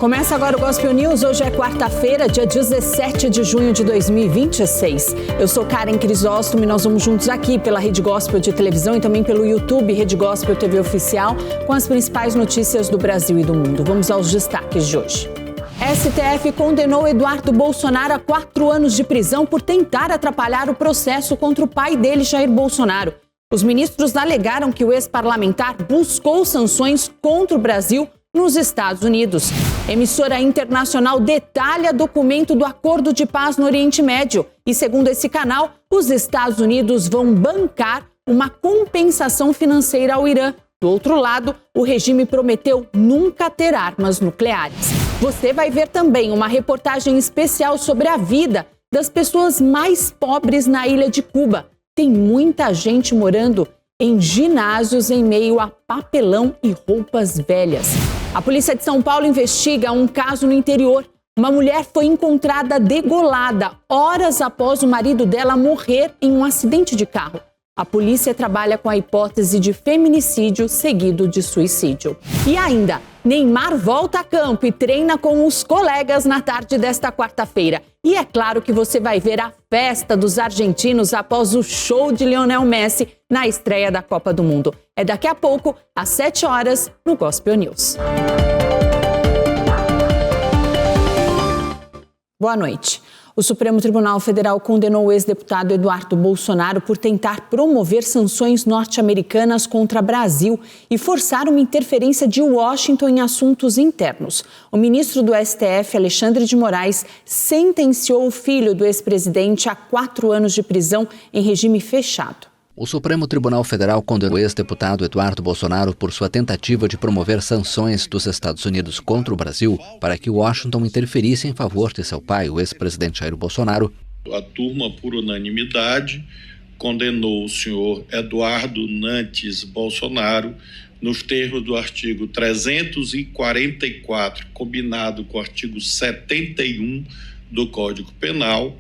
Começa agora o Gospel News. Hoje é quarta-feira, dia 17 de junho de 2026. Eu sou Karen Crisóstomo e nós vamos juntos aqui pela Rede Gospel de televisão e também pelo YouTube Rede Gospel TV Oficial com as principais notícias do Brasil e do mundo. Vamos aos destaques de hoje. STF condenou Eduardo Bolsonaro a 4 anos de prisão por tentar atrapalhar o processo contra o pai dele, Jair Bolsonaro. Os ministros alegaram que o ex-parlamentar buscou sanções contra o Brasil nos Estados Unidos. Emissora internacional detalha documento do Acordo de Paz no Oriente Médio. E segundo esse canal, os Estados Unidos vão bancar uma compensação financeira ao Irã. Do outro lado, o regime prometeu nunca ter armas nucleares. Você vai ver também uma reportagem especial sobre a vida das pessoas mais pobres na ilha de Cuba. Tem muita gente morando em ginásios em meio a papelão e roupas velhas. A polícia de São Paulo investiga um caso no interior. Uma mulher foi encontrada degolada horas após o marido dela morrer em um acidente de carro. A polícia trabalha com a hipótese de feminicídio seguido de suicídio. E ainda, Neymar volta a campo e treina com os colegas na tarde desta quarta-feira. E é claro que você vai ver a festa dos argentinos após o show de Lionel Messi na estreia da Copa do Mundo. É daqui a pouco, às 7 horas, no Gospel News. Boa noite. O Supremo Tribunal Federal condenou o ex-deputado Eduardo Bolsonaro por tentar promover sanções norte-americanas contra o Brasil e forçar uma interferência de Washington em assuntos internos. O ministro do STF, Alexandre de Moraes, sentenciou o filho do ex-presidente a 4 anos de prisão em regime fechado. O Supremo Tribunal Federal condenou o ex-deputado Eduardo Bolsonaro por sua tentativa de promover sanções dos Estados Unidos contra o Brasil para que Washington interferisse em favor de seu pai, o ex-presidente Jair Bolsonaro. A turma, por unanimidade, condenou o senhor Eduardo Nantes Bolsonaro nos termos do artigo 344, combinado com o artigo 71 do Código Penal,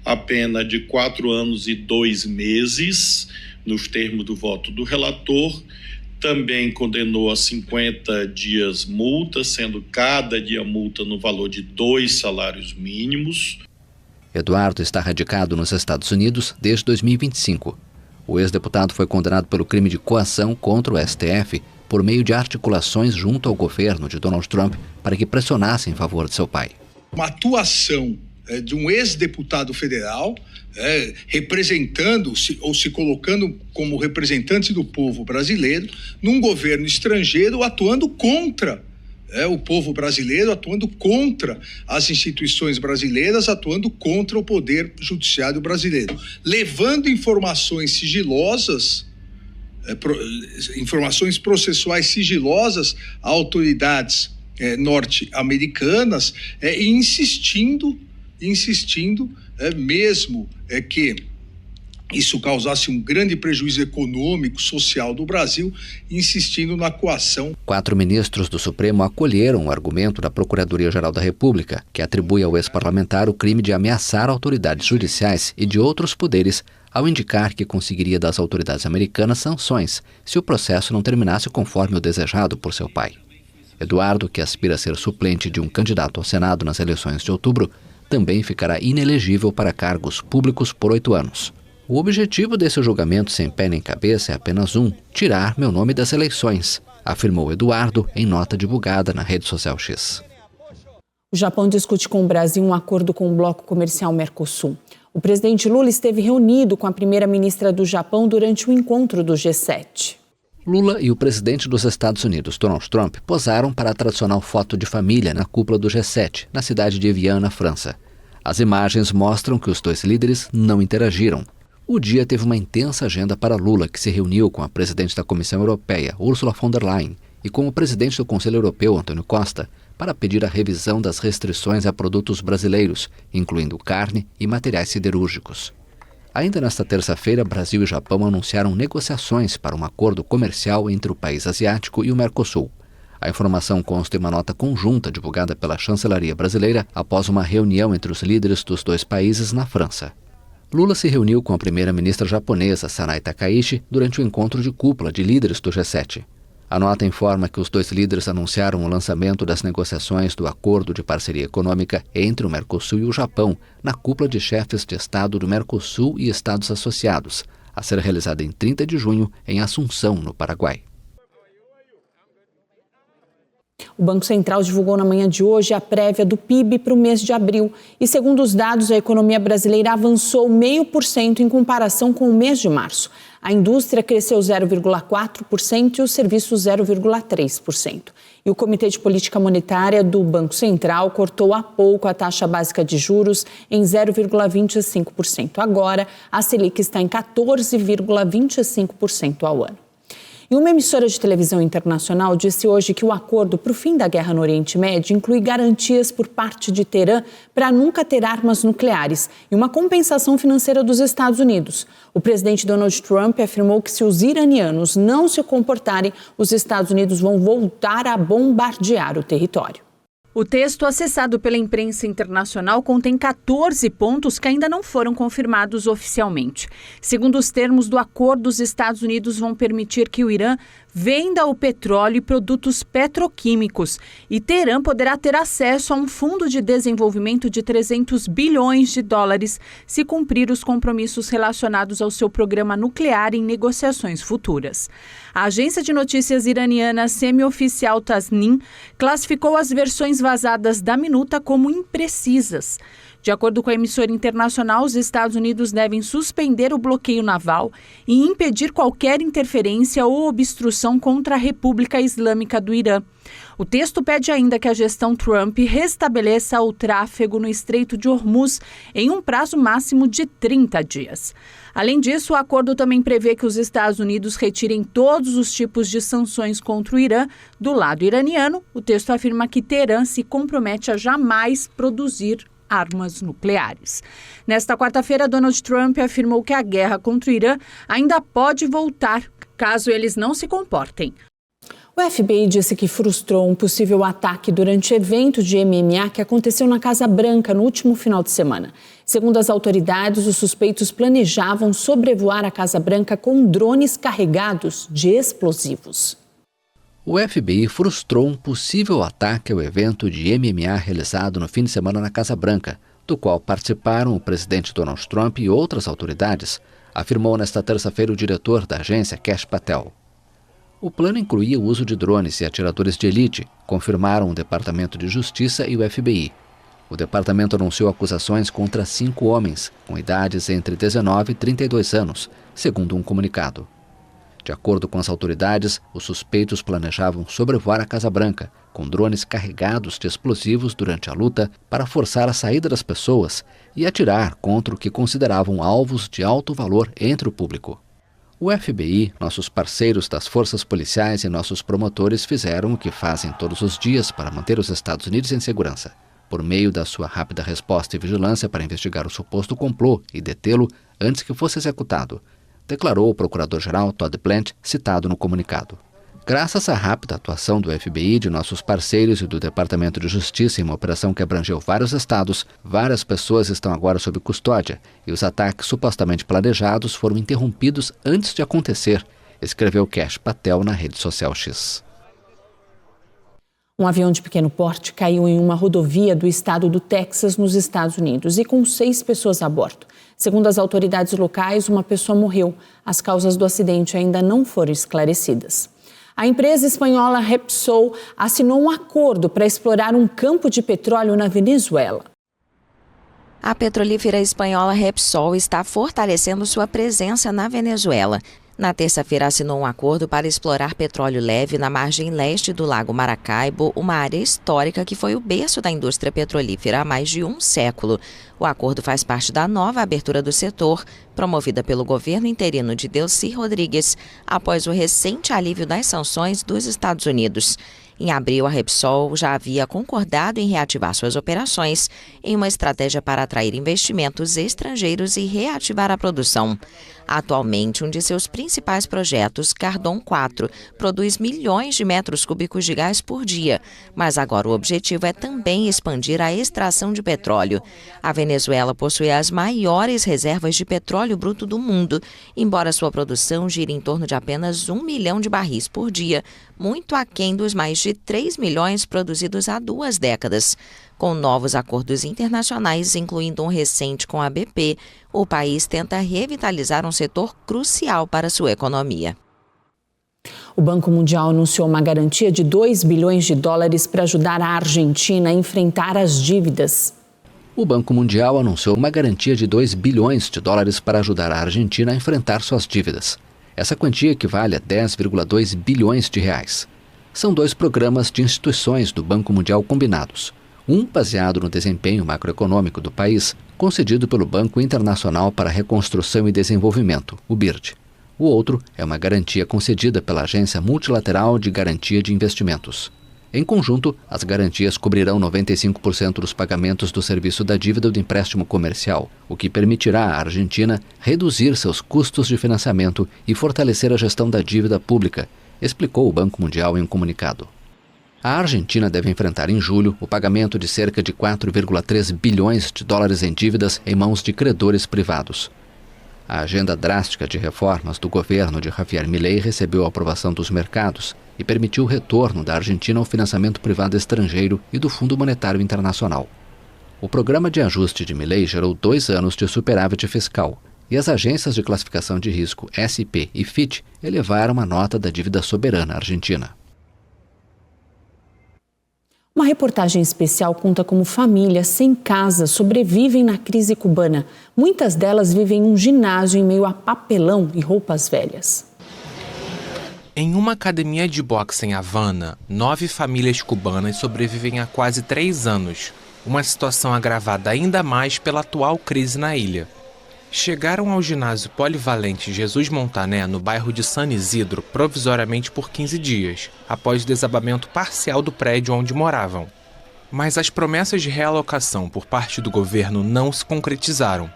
a pena de 4 anos e 2 meses, nos termos do voto do relator. Também condenou a 50 dias multa, sendo cada dia multa no valor de 2 salários mínimos. Eduardo está radicado nos Estados Unidos desde 2025. O ex-deputado foi condenado pelo crime de coação contra o STF por meio de articulações junto ao governo de Donald Trump para que pressionasse em favor de seu pai. Uma atuação de um ex-deputado federal representando-se ou se colocando como representante do povo brasileiro num governo estrangeiro, atuando contra o povo brasileiro, atuando contra as instituições brasileiras, atuando contra o poder judiciário brasileiro, levando informações sigilosas, informações processuais sigilosas a autoridades norte-americanas e insistindo mesmo que isso causasse um grande prejuízo econômico, social do Brasil, insistindo na coação. 4 ministros do Supremo acolheram o argumento da Procuradoria-Geral da República, que atribui ao ex-parlamentar o crime de ameaçar autoridades judiciais e de outros poderes, ao indicar que conseguiria das autoridades americanas sanções se o processo não terminasse conforme o desejado por seu pai. Eduardo, que aspira a ser suplente de um candidato ao Senado nas eleições de outubro, também ficará inelegível para cargos públicos por 8 anos. O objetivo desse julgamento sem pé nem cabeça é apenas tirar meu nome das eleições, afirmou Eduardo em nota divulgada na rede social X. O Japão discute com o Brasil um acordo com o bloco comercial Mercosul. O presidente Lula esteve reunido com a primeira-ministra do Japão durante o encontro do G7. Lula e o presidente dos Estados Unidos, Donald Trump, posaram para a tradicional foto de família na cúpula do G7, na cidade de Evian, na França. As imagens mostram que os dois líderes não interagiram. O dia teve uma intensa agenda para Lula, que se reuniu com a presidente da Comissão Europeia, Ursula von der Leyen, e com o presidente do Conselho Europeu, Antônio Costa, para pedir a revisão das restrições a produtos brasileiros, incluindo carne e materiais siderúrgicos. Ainda nesta terça-feira, Brasil e Japão anunciaram negociações para um acordo comercial entre o país asiático e o Mercosul. A informação consta em uma nota conjunta divulgada pela chancelaria brasileira após uma reunião entre os líderes dos dois países na França. Lula se reuniu com a primeira-ministra japonesa, Sanai Takaichi, durante o encontro de cúpula de líderes do G7. A nota informa que os dois líderes anunciaram o lançamento das negociações do Acordo de Parceria Econômica entre o Mercosul e o Japão, na cúpula de chefes de Estado do Mercosul e Estados Associados, a ser realizada em 30 de junho em Assunção, no Paraguai. O Banco Central divulgou na manhã de hoje a prévia do PIB para o mês de abril. E, segundo os dados, a economia brasileira avançou 0,5% em comparação com o mês de março. A indústria cresceu 0,4% e os serviços 0,3%. E o Comitê de Política Monetária do Banco Central cortou há pouco a taxa básica de juros em 0,25%. Agora, a Selic está em 14,25% ao ano. E uma emissora de televisão internacional disse hoje que o acordo para o fim da guerra no Oriente Médio inclui garantias por parte de Teherã para nunca ter armas nucleares e uma compensação financeira dos Estados Unidos. O presidente Donald Trump afirmou que se os iranianos não se comportarem, os Estados Unidos vão voltar a bombardear o território. O texto acessado pela imprensa internacional contém 14 pontos que ainda não foram confirmados oficialmente. Segundo os termos do acordo, os Estados Unidos vão permitir que o Irã venda o petróleo e produtos petroquímicos. E Teherã poderá ter acesso a um fundo de desenvolvimento de 300 bilhões de dólares se cumprir os compromissos relacionados ao seu programa nuclear em negociações futuras. A agência de notícias iraniana semi-oficial Tasnim classificou as versões vazadas da minuta como imprecisas. De acordo com a emissora internacional, os Estados Unidos devem suspender o bloqueio naval e impedir qualquer interferência ou obstrução contra a República Islâmica do Irã. O texto pede ainda que a gestão Trump restabeleça o tráfego no Estreito de Hormuz em um prazo máximo de 30 dias. Além disso, o acordo também prevê que os Estados Unidos retirem todos os tipos de sanções contra o Irã. Do lado iraniano, o texto afirma que Teherã se compromete a jamais produzir armas nucleares. Nesta quarta-feira, Donald Trump afirmou que a guerra contra o Irã ainda pode voltar, caso eles não se comportem. O FBI disse que frustrou um possível ataque durante evento de MMA que aconteceu na Casa Branca no último final de semana. Segundo as autoridades, os suspeitos planejavam sobrevoar a Casa Branca com drones carregados de explosivos. O FBI frustrou um possível ataque ao evento de MMA realizado no fim de semana na Casa Branca, do qual participaram o presidente Donald Trump e outras autoridades, afirmou nesta terça-feira o diretor da agência, Kash Patel. O plano incluía o uso de drones e atiradores de elite, confirmaram o Departamento de Justiça e o FBI. O departamento anunciou acusações contra 5 homens, com idades entre 19 e 32 anos, segundo um comunicado. De acordo com as autoridades, os suspeitos planejavam sobrevoar a Casa Branca com drones carregados de explosivos durante a luta para forçar a saída das pessoas e atirar contra o que consideravam alvos de alto valor entre o público. O FBI, nossos parceiros das forças policiais e nossos promotores fizeram o que fazem todos os dias para manter os Estados Unidos em segurança, por meio da sua rápida resposta e vigilância para investigar o suposto complô e detê-lo antes que fosse executado, declarou o procurador-geral Todd Blanche, citado no comunicado. Graças à rápida atuação do FBI, de nossos parceiros e do Departamento de Justiça em uma operação que abrangeu vários estados, várias pessoas estão agora sob custódia e os ataques supostamente planejados foram interrompidos antes de acontecer, escreveu Kash Patel na rede social X. Um avião de pequeno porte caiu em uma rodovia do estado do Texas, nos Estados Unidos, e com 6 pessoas a bordo. Segundo as autoridades locais, uma pessoa morreu. As causas do acidente ainda não foram esclarecidas. A empresa espanhola Repsol assinou um acordo para explorar um campo de petróleo na Venezuela. A petrolífera espanhola Repsol está fortalecendo sua presença na Venezuela. Na terça-feira, assinou um acordo para explorar petróleo leve na margem leste do Lago Maracaibo, uma área histórica que foi o berço da indústria petrolífera há mais de um século. O acordo faz parte da nova abertura do setor, promovida pelo governo interino de Delcy Rodrigues, após o recente alívio das sanções dos Estados Unidos. Em abril, a Repsol já havia concordado em reativar suas operações em uma estratégia para atrair investimentos estrangeiros e reativar a produção. Atualmente, um de seus principais projetos, Cardón 4, produz milhões de metros cúbicos de gás por dia, mas agora o objetivo é também expandir a extração de petróleo. A Venezuela possui as maiores reservas de petróleo bruto do mundo, embora sua produção gire em torno de apenas 1 milhão de barris por dia, muito aquém dos mais de 3 milhões produzidos há 2 décadas. Com novos acordos internacionais, incluindo um recente com a BP, o país tenta revitalizar um setor crucial para sua economia. O Banco Mundial anunciou uma garantia de 2 bilhões de dólares para ajudar a Argentina a enfrentar as dívidas. O Banco Mundial anunciou uma garantia de 2 bilhões de dólares para ajudar a Argentina a enfrentar suas dívidas. Essa quantia equivale a 10,2 bilhões de reais. São 2 programas de instituições do Banco Mundial combinados. Um baseado no desempenho macroeconômico do país, concedido pelo Banco Internacional para a Reconstrução e Desenvolvimento, o BIRD. O outro é uma garantia concedida pela Agência Multilateral de Garantia de Investimentos. Em conjunto, as garantias cobrirão 95% dos pagamentos do serviço da dívida do empréstimo comercial, o que permitirá à Argentina reduzir seus custos de financiamento e fortalecer a gestão da dívida pública, explicou o Banco Mundial em um comunicado. A Argentina deve enfrentar em julho o pagamento de cerca de 4,3 bilhões de dólares em dívidas em mãos de credores privados. A agenda drástica de reformas do governo de Javier Milei recebeu a aprovação dos mercados e permitiu o retorno da Argentina ao financiamento privado estrangeiro e do Fundo Monetário Internacional. O programa de ajuste de Milei gerou 2 anos de superávit fiscal e as agências de classificação de risco SP e Fitch elevaram a nota da dívida soberana argentina. Uma reportagem especial conta como famílias sem casa sobrevivem na crise cubana. Muitas delas vivem em um ginásio em meio a papelão e roupas velhas. Em uma academia de boxe em Havana, 9 famílias cubanas sobrevivem há quase 3 anos. Uma situação agravada ainda mais pela atual crise na ilha. Chegaram ao ginásio polivalente Jesus Montané, no bairro de San Isidro, provisoriamente por 15 dias, após o desabamento parcial do prédio onde moravam. Mas as promessas de realocação por parte do governo não se concretizaram.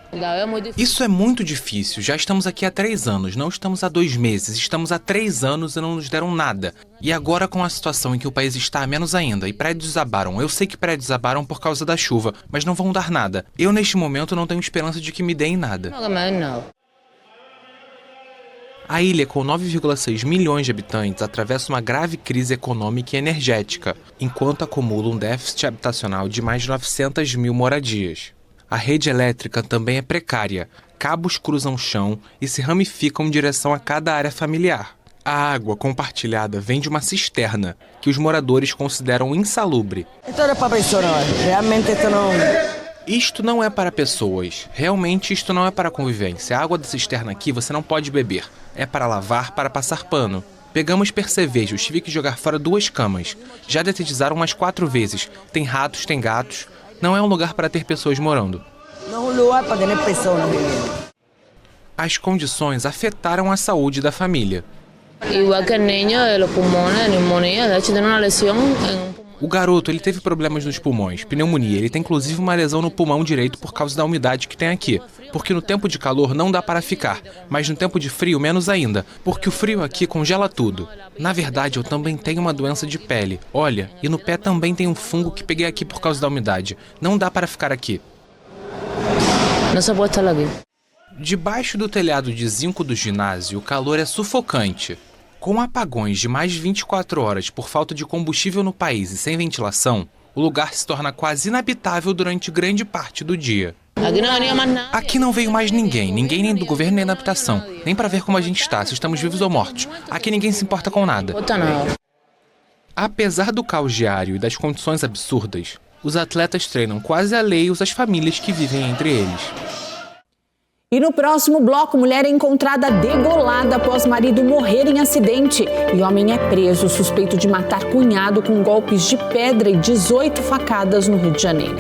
Isso é muito difícil. Já estamos aqui há 3 anos, não estamos há 2 meses, estamos há 3 anos e não nos deram nada. E agora, com a situação em que o país está, menos ainda, e prédios desabaram. Eu sei que prédios desabaram por causa da chuva, mas não vão dar nada. Eu, neste momento, não tenho esperança de que me deem nada. A ilha, com 9,6 milhões de habitantes, atravessa uma grave crise econômica e energética, enquanto acumula um déficit habitacional de mais de 900 mil moradias. A rede elétrica também é precária, cabos cruzam o chão e se ramificam em direção a cada área familiar. A água compartilhada vem de uma cisterna, que os moradores consideram insalubre. Isto não é para pessoas. Realmente isto não é para convivência. A água da cisterna aqui você não pode beber. É para lavar, para passar pano. Pegamos percevejos, tive que jogar fora 2 camas. Já detetizaram umas 4 vezes. Tem ratos, tem gatos. Não é um lugar para ter pessoas morando. As condições afetaram a saúde da família. O garoto, ele teve problemas nos pulmões, pneumonia. Ele tem inclusive uma lesão no pulmão direito por causa da umidade que tem aqui. Porque no tempo de calor não dá para ficar, mas no tempo de frio menos ainda, porque o frio aqui congela tudo. Na verdade, eu também tenho uma doença de pele. Olha, e no pé também tem um fungo que peguei aqui por causa da umidade. Não dá para ficar aqui. Não se pode estar aqui. Debaixo do telhado de zinco do ginásio, o calor é sufocante. Com apagões de mais de 24 horas por falta de combustível no país e sem ventilação, o lugar se torna quase inabitável durante grande parte do dia. Aqui não veio mais ninguém nem do governo nem da habitação, nem para ver como a gente está, se estamos vivos ou mortos. Aqui ninguém se importa com nada. Apesar do caos diário e das condições absurdas, os atletas treinam quase alheios às famílias que vivem entre eles. E no próximo bloco, mulher é encontrada degolada após marido morrer em acidente. E homem é preso suspeito de matar cunhado com golpes de pedra e 18 facadas no Rio de Janeiro.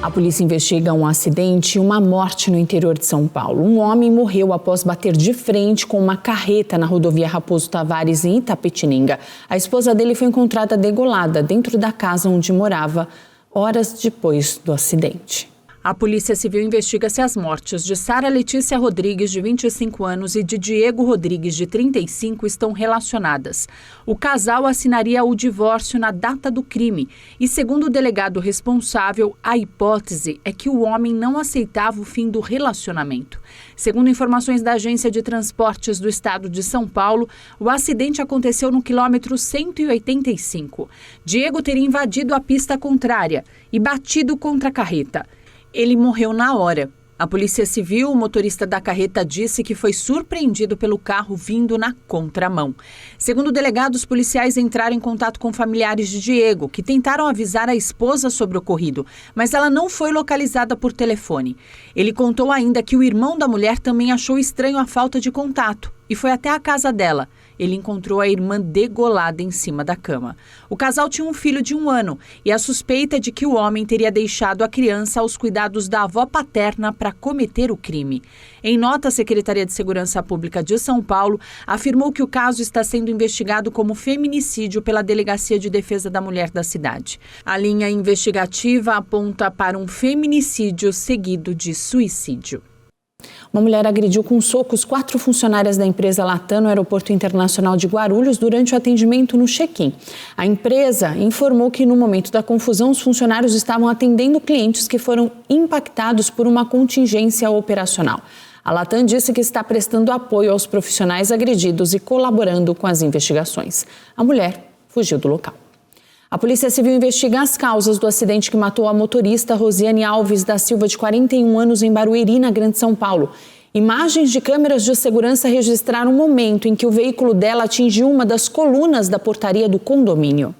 A polícia investiga um acidente e uma morte no interior de São Paulo. Um homem morreu após bater de frente com uma carreta na rodovia Raposo Tavares, em Itapetininga. A esposa dele foi encontrada degolada dentro da casa onde morava, horas depois do acidente. A Polícia Civil investiga se as mortes de Sara Letícia Rodrigues, de 25 anos, e de Diego Rodrigues, de 35, estão relacionadas. O casal assinaria o divórcio na data do crime e, segundo o delegado responsável, a hipótese é que o homem não aceitava o fim do relacionamento. Segundo informações da Agência de Transportes do Estado de São Paulo, o acidente aconteceu no quilômetro 185. Diego teria invadido a pista contrária e batido contra a carreta. Ele morreu na hora. A Polícia Civil, o motorista da carreta, disse que foi surpreendido pelo carro vindo na contramão. Segundo o delegado, os policiais entraram em contato com familiares de Diego, que tentaram avisar a esposa sobre o ocorrido, mas ela não foi localizada por telefone. Ele contou ainda que o irmão da mulher também achou estranho a falta de contato e foi até a casa dela. Ele encontrou a irmã degolada em cima da cama. O casal tinha um filho de 1 ano e a suspeita é de que o homem teria deixado a criança aos cuidados da avó paterna para cometer o crime. Em nota, a Secretaria de Segurança Pública de São Paulo afirmou que o caso está sendo investigado como feminicídio pela Delegacia de Defesa da Mulher da cidade. A linha investigativa aponta para um feminicídio seguido de suicídio. Uma mulher agrediu com socos 4 funcionárias da empresa Latam no Aeroporto Internacional de Guarulhos durante o atendimento no check-in. A empresa informou que no momento da confusão os funcionários estavam atendendo clientes que foram impactados por uma contingência operacional. A Latam disse que está prestando apoio aos profissionais agredidos e colaborando com as investigações. A mulher fugiu do local. A Polícia Civil investiga as causas do acidente que matou a motorista Rosiane Alves da Silva, de 41 anos, em Barueri, na Grande São Paulo. Imagens de câmeras de segurança registraram o momento em que o veículo dela atingiu uma das colunas da portaria do condomínio.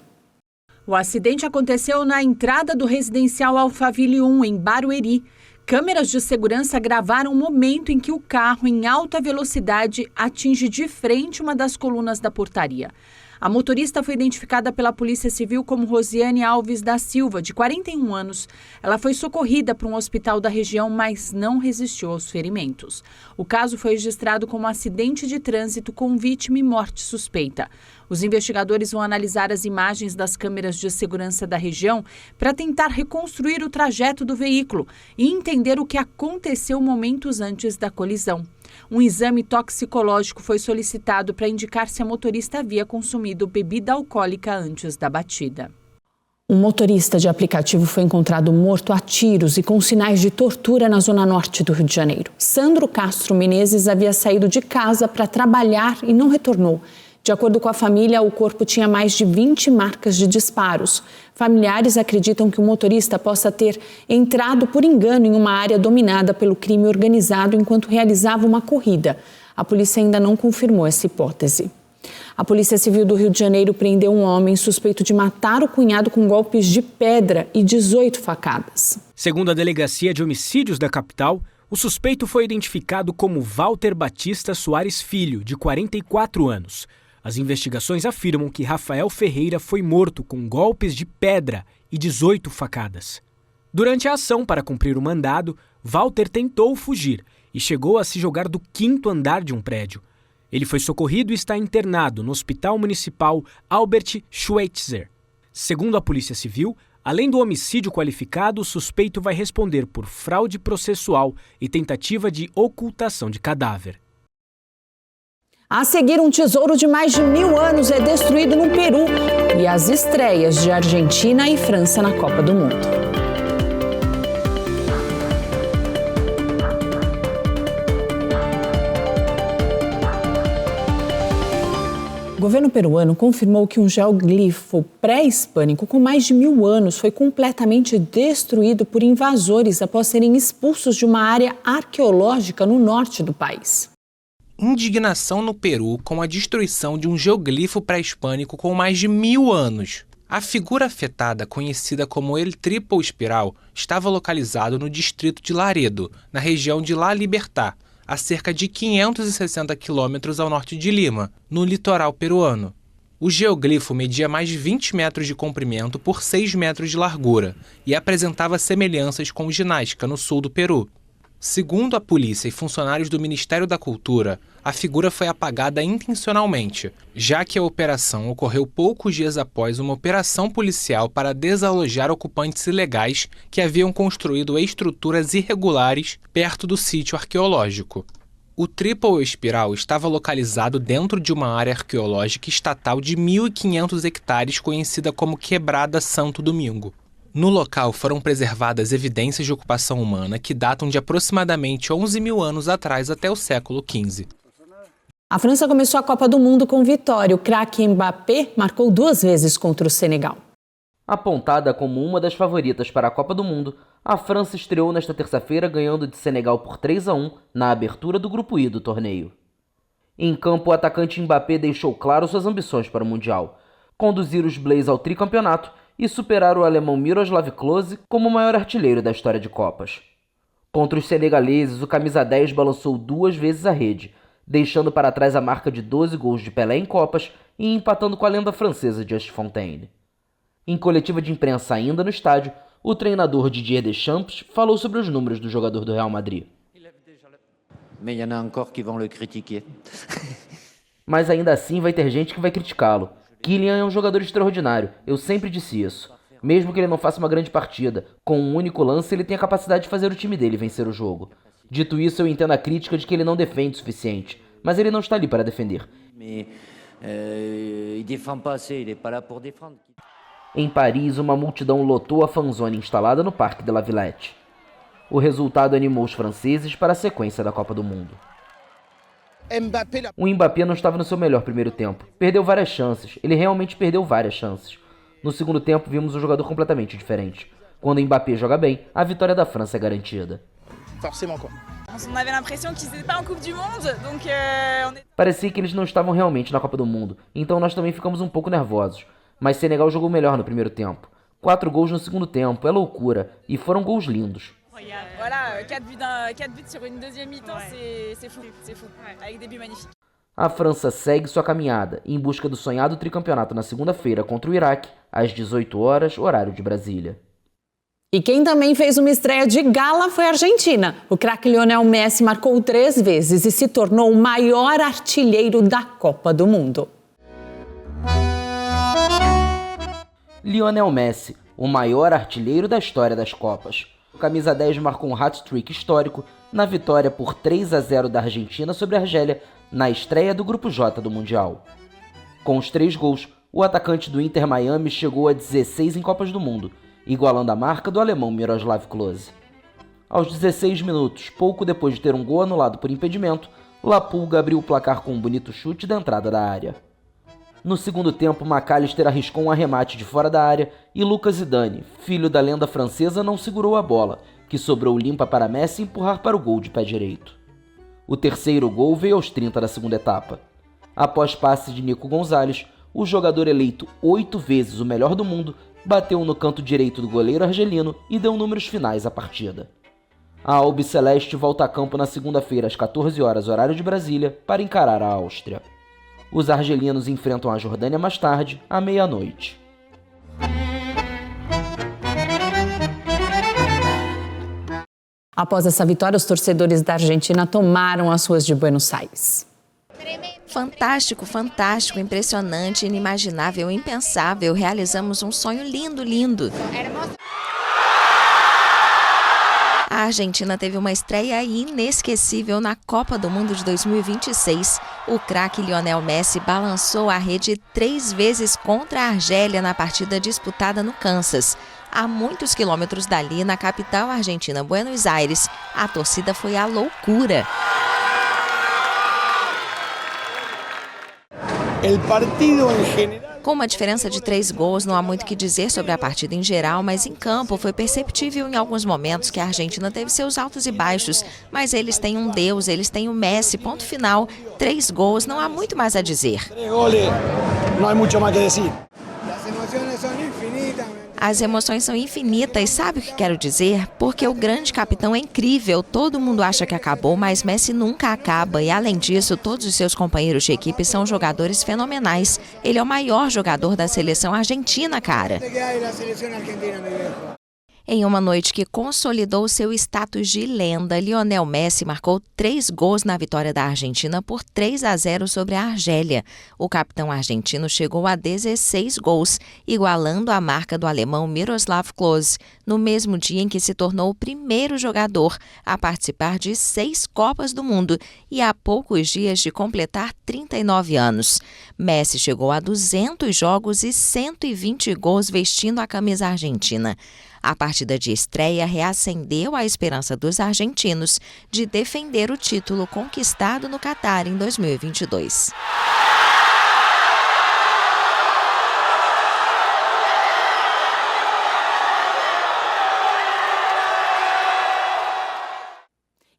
O acidente aconteceu na entrada do residencial Alphaville 1, em Barueri. Câmeras de segurança gravaram o momento em que o carro, em alta velocidade, atinge de frente uma das colunas da portaria. A motorista foi identificada pela Polícia Civil como Rosiane Alves da Silva, de 41 anos. Ela foi socorrida para um hospital da região, mas não resistiu aos ferimentos. O caso foi registrado como acidente de trânsito com vítima e morte suspeita. Os investigadores vão analisar as imagens das câmeras de segurança da região para tentar reconstruir o trajeto do veículo e entender o que aconteceu momentos antes da colisão. Um exame toxicológico foi solicitado para indicar se a motorista havia consumido bebida alcoólica antes da batida. Um motorista de aplicativo foi encontrado morto a tiros e com sinais de tortura na zona norte do Rio de Janeiro. Sandro Castro Menezes havia saído de casa para trabalhar e não retornou. De acordo com a família, o corpo tinha mais de 20 marcas de disparos. Familiares acreditam que o motorista possa ter entrado por engano em uma área dominada pelo crime organizado enquanto realizava uma corrida. A polícia ainda não confirmou essa hipótese. A Polícia Civil do Rio de Janeiro prendeu um homem suspeito de matar o cunhado com golpes de pedra e 18 facadas. Segundo a Delegacia de Homicídios da capital, o suspeito foi identificado como Walter Batista Soares Filho, de 44 anos. As investigações afirmam que Rafael Ferreira foi morto com golpes de pedra e 18 facadas. Durante a ação para cumprir o mandado, Walter tentou fugir e chegou a se jogar do 5º andar de um prédio. Ele foi socorrido e está internado no Hospital Municipal Albert Schweitzer. Segundo a Polícia Civil, além do homicídio qualificado, o suspeito vai responder por fraude processual e tentativa de ocultação de cadáver. A seguir, um tesouro de mais de 1000 anos é destruído no Peru e as estreias de Argentina e França na Copa do Mundo. O governo peruano confirmou que um geoglifo pré-hispânico com mais de 1000 anos foi completamente destruído por invasores após serem expulsos de uma área arqueológica no norte do país. Indignação no Peru com a destruição de um geoglifo pré-hispânico com mais de 1000 anos. A figura afetada, conhecida como El Triple Espiral, estava localizado no distrito de Laredo, na região de La Libertad, a cerca de 560 quilômetros ao norte de Lima, no litoral peruano. O geoglifo media mais de 20 metros de comprimento por 6 metros de largura e apresentava semelhanças com ginástica no sul do Peru. Segundo a polícia e funcionários do Ministério da Cultura, a figura foi apagada intencionalmente, já que a operação ocorreu poucos dias após uma operação policial para desalojar ocupantes ilegais que haviam construído estruturas irregulares perto do sítio arqueológico. O Triple Espiral estava localizado dentro de uma área arqueológica estatal de 1.500 hectares conhecida como Quebrada Santo Domingo. No local foram preservadas evidências de ocupação humana que datam de aproximadamente 11 mil anos atrás até o século XV. A França começou a Copa do Mundo com vitória. O craque Mbappé marcou 2 vezes contra o Senegal. Apontada como uma das favoritas para a Copa do Mundo, a França estreou nesta terça-feira ganhando de Senegal por 3-1 na abertura do Grupo I do torneio. Em campo, o atacante Mbappé deixou claro suas ambições para o Mundial: conduzir os Bleus ao tricampeonato e superar o alemão Miroslav Klose como o maior artilheiro da história de Copas. Contra os senegaleses, o camisa 10 balançou 2 vezes a rede, deixando para trás a marca de 12 gols de Pelé em Copas e empatando com a lenda francesa Just Fontaine. Em coletiva de imprensa ainda no estádio, o treinador Didier Deschamps falou sobre os números do jogador do Real Madrid. Mas ainda assim vai ter gente que vai criticá-lo. Kylian é um jogador extraordinário, eu sempre disse isso. Mesmo que ele não faça uma grande partida, com um único lance ele tem a capacidade de fazer o time dele vencer o jogo. Dito isso, eu entendo a crítica de que ele não defende o suficiente, mas ele não está ali para defender. Em Paris, uma multidão lotou a fanzone instalada no Parque de la Villette. O resultado animou os franceses para a sequência da Copa do Mundo. O Mbappé não estava no seu melhor primeiro tempo. Perdeu várias chances. Ele realmente perdeu várias chances. No segundo tempo, vimos um jogador completamente diferente. Quando o Mbappé joga bem, a vitória da França é garantida. Parecia que eles não estavam realmente na Copa do Mundo, então nós também ficamos um pouco nervosos. Mas Senegal jogou melhor no primeiro tempo. 4 gols no segundo tempo, é loucura. E foram gols lindos. A França segue sua caminhada em busca do sonhado tricampeonato na segunda-feira contra o Iraque, às 18 horas, horário de Brasília. E quem também fez uma estreia de gala foi a Argentina. O craque Lionel Messi marcou 3 vezes e se tornou o maior artilheiro da Copa do Mundo. Lionel Messi, o maior artilheiro da história das Copas. O camisa 10 marcou um hat-trick histórico na vitória por 3-0 da Argentina sobre a Argélia na estreia do Grupo J do Mundial. Com os 3 gols, o atacante do Inter Miami chegou a 16 em Copas do Mundo, igualando a marca do alemão Miroslav Klose. Aos 16 minutos, pouco depois de ter um gol anulado por impedimento, La Pulga abriu o placar com um bonito chute da entrada da área. No segundo tempo, McAllister arriscou um arremate de fora da área e Lucas Zidane, filho da lenda francesa, não segurou a bola, que sobrou limpa para Messi empurrar para o gol de pé direito. O terceiro gol veio aos 30 da segunda etapa. Após passe de Nico Gonzalez, o jogador eleito 8 vezes o melhor do mundo bateu no canto direito do goleiro argelino e deu números finais à partida. A Albiceleste volta a campo na segunda-feira às 14 horas, horário de Brasília, para encarar a Áustria. Os argelinos enfrentam a Jordânia mais tarde, à meia-noite. Após essa vitória, os torcedores da Argentina tomaram as ruas de Buenos Aires. Fantástico, fantástico, impressionante, inimaginável, impensável. Realizamos um sonho lindo, lindo. A Argentina teve uma estreia inesquecível na Copa do Mundo de 2026. O craque Lionel Messi balançou a rede 3 vezes contra a Argélia na partida disputada no Kansas. A muitos quilômetros dali, na capital argentina, Buenos Aires, a torcida foi à loucura. Com uma diferença de 3 gols, não há muito o que dizer sobre a partida em geral, mas em campo foi perceptível em alguns momentos que a Argentina teve seus altos e baixos. Mas eles têm um Deus, eles têm o Messi, ponto final. 3 gols, não há muito mais a dizer. As emoções são infinitas, sabe o que quero dizer? Porque o grande capitão é incrível, todo mundo acha que acabou, mas Messi nunca acaba e, além disso, todos os seus companheiros de equipe são jogadores fenomenais. Ele é o maior jogador da seleção argentina, cara. Em uma noite que consolidou seu status de lenda, Lionel Messi marcou 3 gols na vitória da Argentina por 3-0 sobre a Argélia. O capitão argentino chegou a 16 gols, igualando a marca do alemão Miroslav Klose, no mesmo dia em que se tornou o primeiro jogador a participar de 6 Copas do Mundo e há poucos dias de completar 39 anos. Messi chegou a 200 jogos e 120 gols vestindo a camisa argentina. A partida de estreia reacendeu a esperança dos argentinos de defender o título conquistado no Catar em 2022.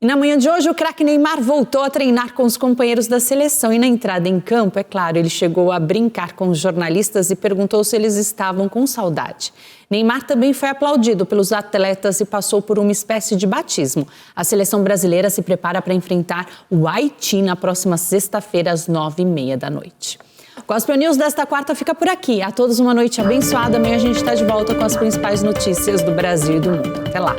E na manhã de hoje, o craque Neymar voltou a treinar com os companheiros da seleção. E na entrada em campo, é claro, ele chegou a brincar com os jornalistas e perguntou se eles estavam com saudade. Neymar também foi aplaudido pelos atletas e passou por uma espécie de batismo. A seleção brasileira se prepara para enfrentar o Haiti na próxima sexta-feira, às 9h30 da noite. O Gospel News desta quarta fica por aqui. A todos uma noite abençoada. Amanhã a gente está de volta com as principais notícias do Brasil e do mundo. Até lá.